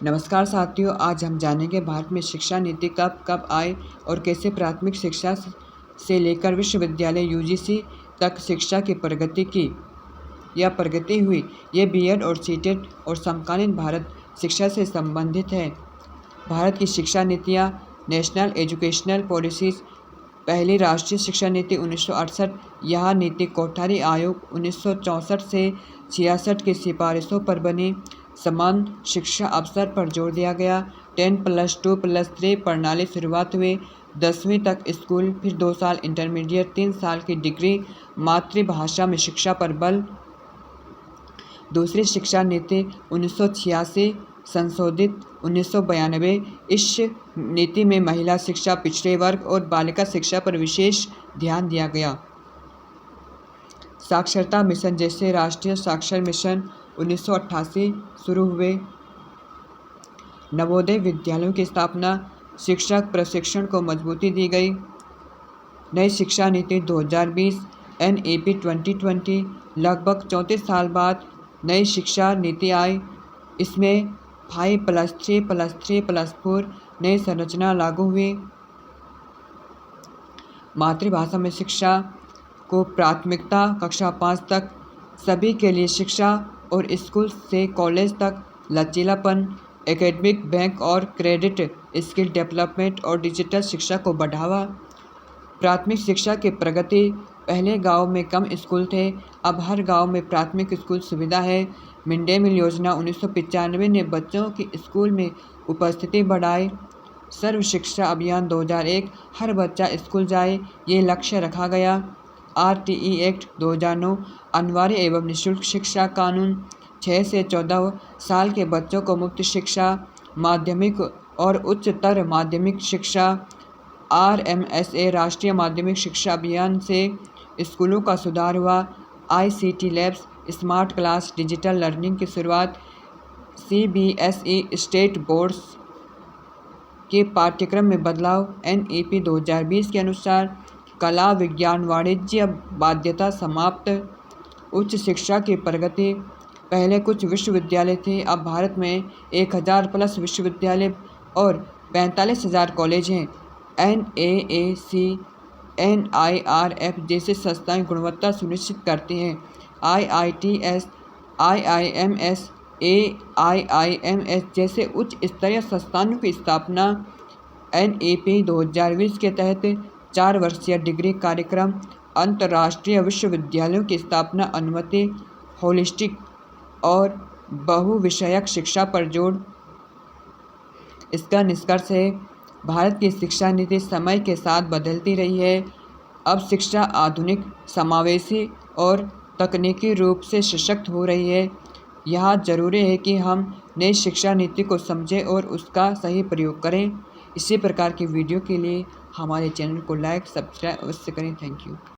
नमस्कार साथियों, आज हम जानेंगे भारत में शिक्षा नीति कब कब आई और कैसे प्राथमिक शिक्षा से लेकर विश्वविद्यालय यूजीसी तक शिक्षा की प्रगति हुई। ये बीएड और सीटेट और समकालीन भारत शिक्षा से संबंधित है। भारत की शिक्षा नीतियाँ, नेशनल एजुकेशनल पॉलिसीज़। पहली राष्ट्रीय शिक्षा नीति 1968। यह नीति कोठारी आयोग 1964 से 66 की सिफारिशों पर बनी। समान शिक्षा अवसर पर जोर दिया गया। 10+2+3 प्रणाली शुरुआत हुई। 10वीं तक स्कूल, फिर 2 साल इंटरमीडिएट, 3 साल की डिग्री। मातृभाषा में शिक्षा पर बल। दूसरी शिक्षा नीति 1986 संशोधित 1992। इस नीति में महिला शिक्षा, पिछड़े वर्ग और बालिका शिक्षा पर विशेष ध्यान दिया गया। साक्षरता मिशन जैसे राष्ट्रीय साक्षर मिशन 1988 शुरू हुए। नवोदय विद्यालयों की स्थापना, शिक्षक प्रशिक्षण को मजबूती दी गई। नई शिक्षा नीति 2020 NEP 2020। लगभग 34 साल बाद नई शिक्षा नीति आई। इसमें 5+3+3+4 नई संरचना लागू हुई। मातृभाषा में शिक्षा को प्राथमिकता, कक्षा 5 तक। सभी के लिए शिक्षा और स्कूल से कॉलेज तक लचीलापन। एकेडमिक बैंक और क्रेडिट, स्किल डेवलपमेंट और डिजिटल शिक्षा को बढ़ावा। प्राथमिक शिक्षा की प्रगति, पहले गांव में कम स्कूल थे, अब हर गांव में प्राथमिक स्कूल सुविधा है। मिड डे मील योजना 1995 ने बच्चों की स्कूल में उपस्थिति बढ़ाई। सर्व शिक्षा अभियान 2001, हर बच्चा स्कूल जाए, ये लक्ष्य रखा गया। RTE एक्ट 2009, अनिवार्य एवं निःशुल्क शिक्षा कानून। 6 से 14 साल के बच्चों को मुफ्त शिक्षा। माध्यमिक और उच्चतर माध्यमिक शिक्षा। RMSA राष्ट्रीय माध्यमिक शिक्षा अभियान से स्कूलों का सुधार हुआ। ICT labs, smart class, digital learning की शुरुआत। CBSE स्टेट बोर्ड्स के पाठ्यक्रम में बदलाव। NEP 2020 के अनुसार कला, विज्ञान, वाणिज्य बाध्यता समाप्त। उच्च शिक्षा की प्रगति, पहले कुछ विश्वविद्यालय थे, अब भारत में 1000+ विश्वविद्यालय और 45,000 कॉलेज हैं। NAAC, NIRF जैसे संस्थाएं गुणवत्ता सुनिश्चित करती हैं। IITS, IIMS, AIIMS जैसे उच्च स्तरीय संस्थानों की स्थापना। NEP 2020 के तहत 4 वर्षीय डिग्री कार्यक्रम। अंतर्राष्ट्रीय विश्वविद्यालयों की स्थापना, अनुमति। होलिस्टिक और बहुविषयक शिक्षा पर जोर। इसका निष्कर्ष है, भारत की शिक्षा नीति समय के साथ बदलती रही है। अब शिक्षा आधुनिक, समावेशी और तकनीकी रूप से सशक्त हो रही है। यह जरूरी है कि हम नई शिक्षा नीति को समझें और उसका सही प्रयोग करें। इसी प्रकार की वीडियो के लिए हमारे चैनल को लाइक, सब्सक्राइब अवश्य करें। Thank you.